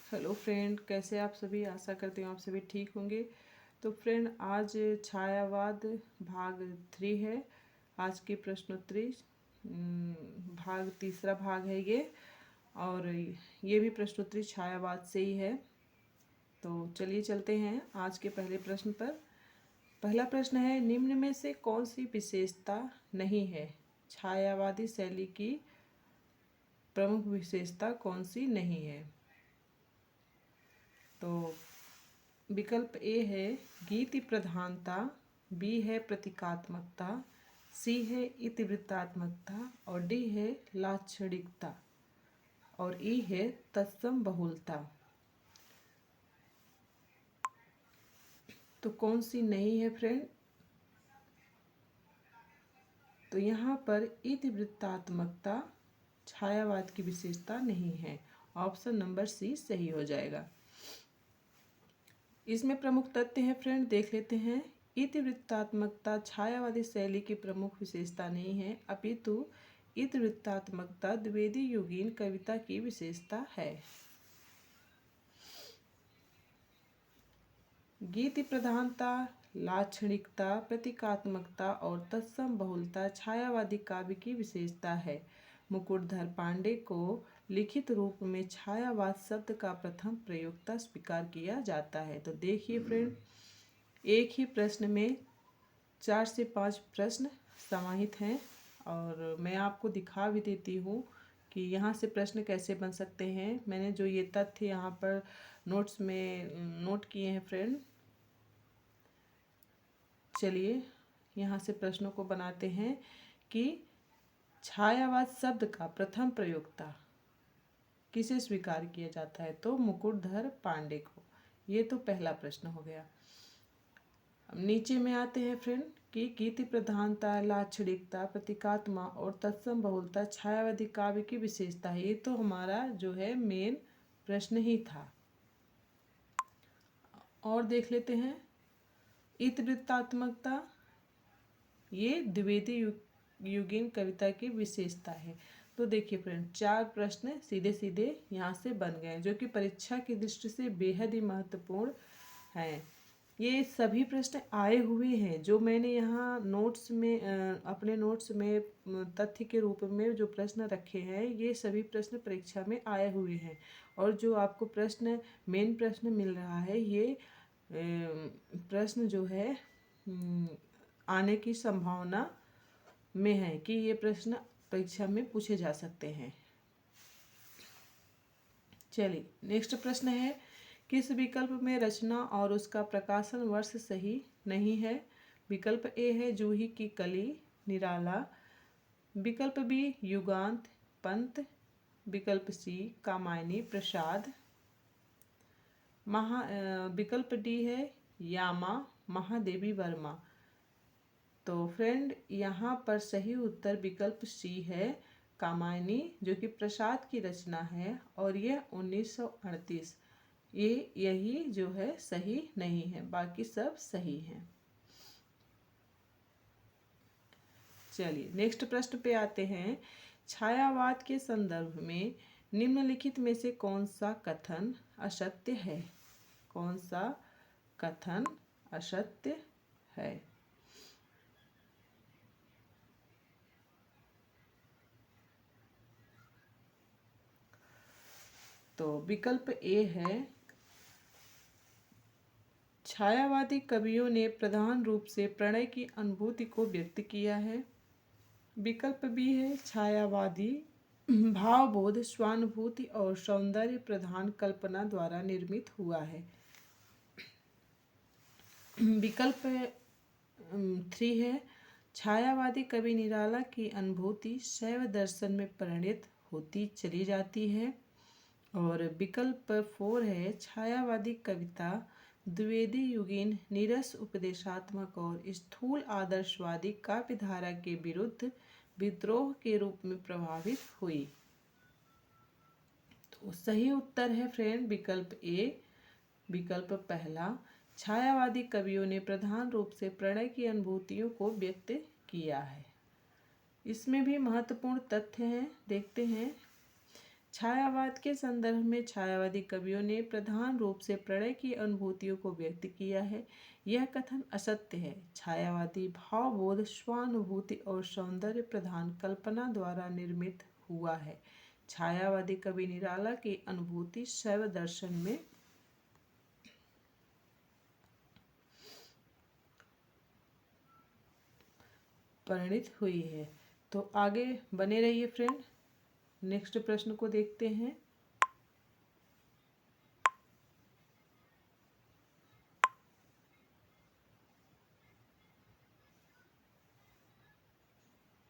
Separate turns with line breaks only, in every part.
Hello friend, कैसे आप सभी। आशा करती हूँ आप सभी ठीक होंगे। तो फ्रेंड, आज छायावाद भाग 3 है। आज की प्रश्नोत्तरी भाग तीसरा भाग है ये। और ये भी प्रश्नोत्तरी छायावाद से ही है। तो चलिए चलते हैं आज के पहले प्रश्न पर। पहला प्रश्न है, निम्न में से कौन सी विशेषता नहीं है। छायावादी शैली की प्रमुख विशेषता कौन सी नहीं है। तो विकल्प ए है गीति प्रधानता, बी है प्रतीकात्मकता, सी है इतिवृत्तात्मकता और डी है लाक्षणिकता और ई है तत्सम बहुलता। तो कौन सी नहीं है फ्रेंड। तो यहाँ पर इतिवृत्तात्मकता छायावाद की विशेषता नहीं है। ऑप्शन नंबर सी सही हो जाएगा। इसमें प्रमुख तथ्य हैं फ्रेंड, देख लेते हैं। इतिवृत्तात्मकता छायावादी शैली की प्रमुख विशेषता नहीं है, अपितु इतिवृत्तात्मकता द्विवेदी युगीन कविता की विशेषता है। गीति प्रधानता, लाक्षणिकता, प्रतीकात्मकता और तत्सम बहुलता छायावादी काव्य की विशेषता है। मुकुटधर पांडे को लिखित रूप में छायावाद शब्द का प्रथम प्रयोक्ता स्वीकार किया जाता है। तो देखिए फ्रेंड, एक ही प्रश्न में 4 से 5 प्रश्न समाहित हैं और मैं आपको दिखा भी देती हूँ कि यहाँ से प्रश्न कैसे बन सकते हैं। मैंने जो ये तथ्य यहाँ पर नोट्स में नोट किए हैं फ्रेंड। चलिए यहाँ से प्रश्नों को बनाते हैं कि छायावाद शब्द का प्रथम प्रयोक्ता किसे स्वीकार किया जाता है। तो मुकुटधर पांडे को। ये तो पहला प्रश्न हो गया। अब नीचे में आते हैं फ्रेंड कि गीति प्रधानता, लाक्षणिकता, प्रतीकात्मा और तत्सम बहुलता छायावादी काव्य की विशेषता है। ये तो हमारा जो है मेन प्रश्न ही था। और देख लेते हैं इतिवृत्तात्मकता, ये द्विवेदी युगीन कविता की विशेषता है। तो देखिए फ्रेंड, 4 प्रश्न सीधे सीधे यहाँ से बन गए जो कि परीक्षा की दृष्टि से बेहद ही महत्वपूर्ण हैं। ये सभी प्रश्न आए हुए हैं जो मैंने यहाँ नोट्स में अपने नोट्स में तथ्य के रूप में जो प्रश्न रखे हैं, ये सभी प्रश्न परीक्षा में आए हुए हैं। और जो आपको प्रश्न मेन प्रश्न मिल रहा है, ये प्रश्न जो है आने की संभावना में है कि ये प्रश्न परीक्षा में पूछे जा सकते हैं। चलिए नेक्स्ट प्रश्न है, किस विकल्प में रचना और उसका प्रकाशन वर्ष सही नहीं है। विकल्प ए है जूही की कली निराला, विकल्प बी युगांत पंत, विकल्प सी कामायनी प्रसाद, विकल्प डी है यामा महादेवी वर्मा। तो फ्रेंड, यहाँ पर सही उत्तर विकल्प सी है कामायनी, जो कि प्रसाद की रचना है और यह 1938। यही जो है सही नहीं है, बाकी सब सही हैं। चलिए नेक्स्ट प्रश्न पे आते हैं। छायावाद के संदर्भ में निम्नलिखित में से कौन सा कथन असत्य है। कौन सा कथन असत्य है। तो विकल्प ए है छायावादी कवियों ने प्रधान रूप से प्रणय की अनुभूति को व्यक्त किया है। विकल्प बी है छायावादी भावबोध, स्वानुभूति और सौंदर्य प्रधान कल्पना द्वारा निर्मित हुआ है। विकल्प 3 है छायावादी कवि निराला की अनुभूति शैव दर्शन में परिणत होती चली जाती है। और विकल्प 4 है छायावादी कविता द्विवेदी युगीन नीरस उपदेशात्मक और स्थूल आदर्शवादी काव्यधारा के विरुद्ध विद्रोह के रूप में प्रभावित हुई। तो सही उत्तर है फ्रेंड विकल्प ए। विकल्प पहला, छायावादी कवियों ने प्रधान रूप से प्रणय की अनुभूतियों को व्यक्त किया है। इसमें भी महत्वपूर्ण तथ्य हैं, देखते हैं। छायावाद के संदर्भ में छायावादी कवियों ने प्रधान रूप से प्रणय की अनुभूतियों को व्यक्त किया है। यह कथन असत्य है। छायावादी भावबोध स्वानुभूति और सौंदर्य प्रधान कल्पना द्वारा निर्मित हुआ है। छायावादी कवि निराला की अनुभूति शैव दर्शन में परिणित हुई है। तो आगे बने रहिए फ्रेंड। नेक्स्ट प्रश्न को देखते हैं।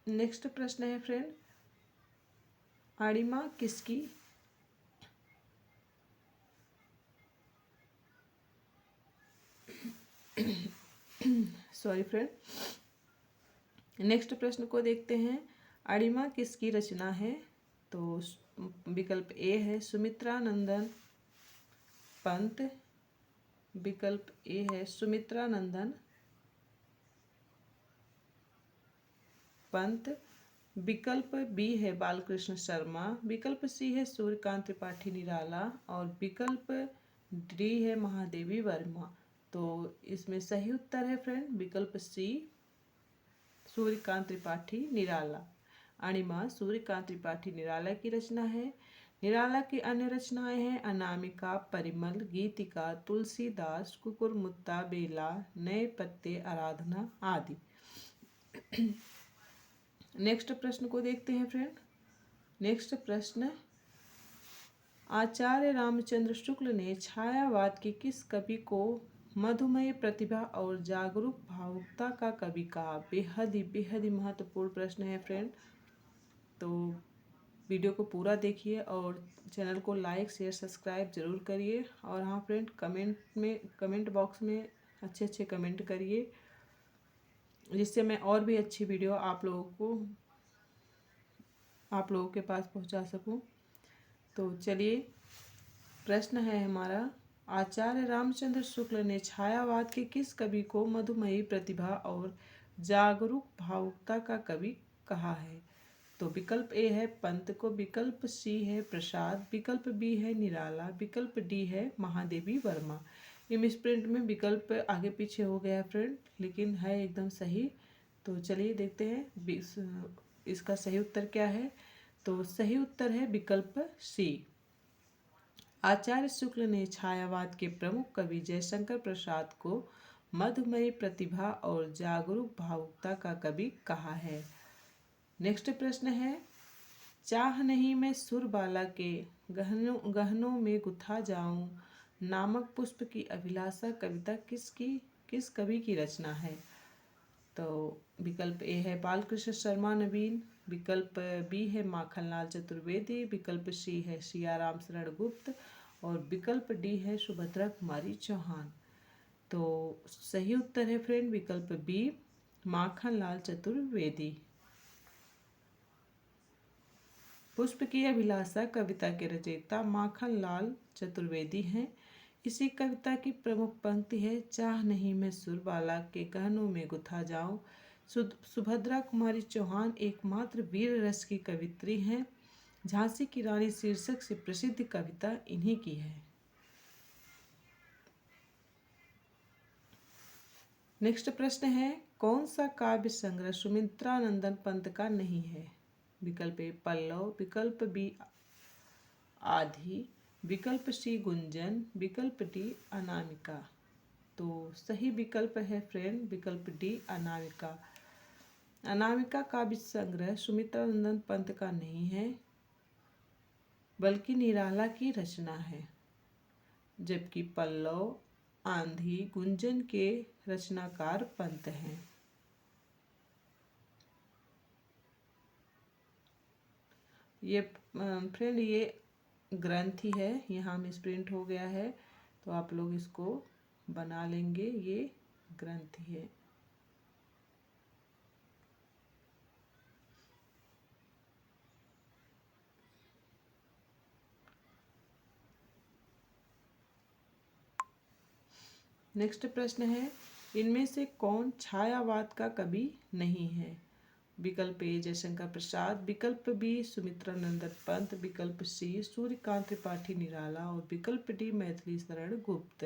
नेक्स्ट प्रश्न है फ्रेंड, अणिमा किसकी सॉरी फ्रेंड। नेक्स्ट प्रश्न को देखते हैं। अणिमा किसकी रचना है? तो विकल्प ए है सुमित्रा नंदन पंत, विकल्प ए है सुमित्रा नंदन पंत, विकल्प बी है बालकृष्ण शर्मा, विकल्प सी है सूर्यकांत त्रिपाठी निराला और विकल्प डी है महादेवी वर्मा। तो इसमें सही उत्तर है फ्रेंड विकल्प सी सूर्यकांत त्रिपाठी निराला। अणिमा सूर्यकांत त्रिपाठी निराला की रचना है। निराला की अन्य रचनाएं हैं अनामिका, परिमल, गीतिका, तुलसीदास, कुकुरमुत्ता, बेला, नए पत्ते, आराधना आदि। नेक्स्ट प्रश्न को देखते हैं फ्रेंड। नेक्स्ट प्रश्न, आचार्य रामचंद्र शुक्ल ने छायावाद के किस कवि को मधुमय प्रतिभा और जागरूक भावुकता का कवि कहा? बेहद ही महत्वपूर्ण प्रश्न है फ्रेंड। तो वीडियो को पूरा देखिए और चैनल को लाइक शेयर सब्सक्राइब जरूर करिए। और हाँ फ्रेंड, कमेंट बॉक्स में अच्छे कमेंट करिए, जिससे मैं और भी अच्छी वीडियो आप लोगों के पास पहुंचा सकूं। तो चलिए, प्रश्न है हमारा, आचार्य रामचंद्र शुक्ल ने छायावाद के किस कवि को मधुमयी प्रतिभा और जागरूक भावुकता का कवि कहा है? तो विकल्प ए है पंत को, विकल्प सी है प्रसाद, विकल्प बी है निराला, विकल्प डी है महादेवी वर्मा। इस प्रिंट में विकल्प आगे पीछे हो गया फ्रेंड, लेकिन है एकदम सही। तो चलिए देखते हैं इसका सही उत्तर क्या है। तो सही उत्तर है विकल्प सी। आचार्य शुक्ल ने छायावाद के प्रमुख कवि जयशंकर प्रसाद को मधुमयी प्रतिभा और जागरूक भावुकता का कवि कहा है। नेक्स्ट प्रश्न है, चाह नहीं मैं सुरबाला के गहनों में गुथा जाऊं नामक पुष्प की अभिलाषा कविता किस कवि की रचना है? तो विकल्प ए है बालकृष्ण शर्मा नवीन, विकल्प बी है माखनलाल चतुर्वेदी, विकल्प सी है सियाराम शरण गुप्त और विकल्प डी है सुभद्रा कुमारी चौहान। तो सही उत्तर है फ्रेंड विकल्प बी माखनलाल चतुर्वेदी। पुष्प की अभिलाषा कविता के रचयिता माखनलाल चतुर्वेदी हैं। इसी कविता की प्रमुख पंक्ति है, चाह नहीं मैं सुरबाला के गहनों में गुथा जाऊं। सुभद्रा कुमारी चौहान एकमात्र वीर रस की कवित्री हैं। झांसी की रानी शीर्षक से प्रसिद्ध कविता इन्हीं की है। नेक्स्ट प्रश्न है, कौन सा काव्य संग्रह सुमित्रा नंदन पंत का नहीं है? विकल्प ए पल्लव, विकल्प बी आधी, विकल्प सी गुंजन, विकल्प डी अनामिका। तो सही विकल्प है फ्रेंड विकल्प डी अनामिका। अनामिका काव्य संग्रह सुमित्रा नंदन पंत का नहीं है, बल्कि निराला की रचना है। जबकि पल्लव, आंधी, गुंजन के रचनाकार पंत हैं। ये फ्रेंड ये ग्रंथ ही है, यहाँ में प्रिंट हो गया है, तो आप लोग इसको बना लेंगे। ये ग्रंथ ही है। नेक्स्ट प्रश्न है, इनमें से कौन छायावाद का कवि नहीं है? विकल्प ए जयशंकर प्रसाद, विकल्प बी सुमित्रा नंदन पंत, विकल्प सी सूर्यकांत त्रिपाठी निराला और विकल्प डी मैथिली शरण गुप्त।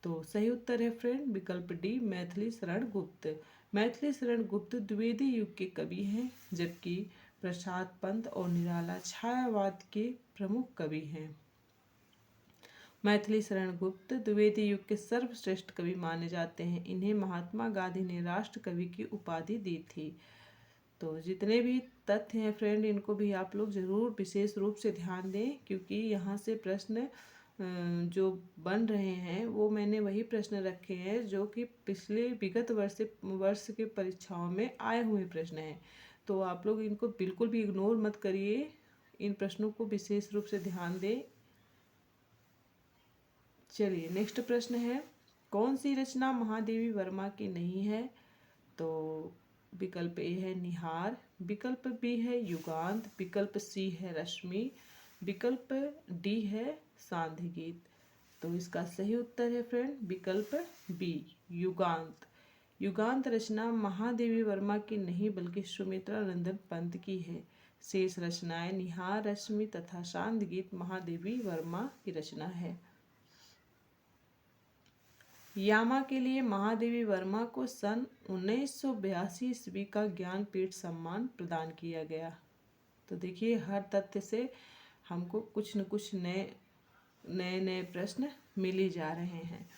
तो सही उत्तर है फ्रेंड विकल्प डी मैथिली शरण गुप्त। मैथिली शरण गुप्त द्विवेदी युग के कवि हैं, जबकि प्रसाद पंत और निराला छायावाद के प्रमुख कवि हैं। मैथिली शरण गुप्त द्विवेदी युग के सर्वश्रेष्ठ कवि माने जाते हैं। इन्हें महात्मा गांधी ने राष्ट्र कवि की उपाधि दी थी। तो जितने भी तथ्य हैं फ्रेंड, इनको भी आप लोग जरूर विशेष रूप से ध्यान दें, क्योंकि यहाँ से प्रश्न जो बन रहे हैं वो मैंने वही प्रश्न रखे हैं जो कि पिछले विगत वर्ष के परीक्षाओं में आए हुए प्रश्न हैं। तो आप लोग इनको बिल्कुल भी इग्नोर मत करिए, इन प्रश्नों को विशेष रूप से ध्यान दें। चलिए नेक्स्ट प्रश्न है, कौन सी रचना महादेवी वर्मा की नहीं है? तो विकल्प ए है निहार, विकल्प बी है युगांत, विकल्प सी है रश्मि, विकल्प डी है सांध्य गीत। तो इसका सही उत्तर है फ्रेंड विकल्प बी युगांत। युगांत रचना महादेवी वर्मा की नहीं बल्कि सुमित्रा नंदन पंत की है। शेष रचनाएं निहार, रश्मि तथा सांध्य गीत महादेवी वर्मा की रचना है। यामा के लिए महादेवी वर्मा को सन 1982 ईस्वी का ज्ञानपीठ सम्मान प्रदान किया गया। तो देखिए हर तथ्य से हमको कुछ न कुछ नए प्रश्न मिल ही जा रहे हैं,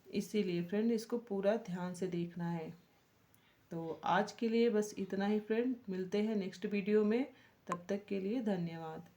इसीलिए फ्रेंड इसको पूरा ध्यान से देखना है। तो आज के लिए बस इतना ही फ्रेंड, मिलते हैं नेक्स्ट वीडियो में, तब तक के लिए धन्यवाद।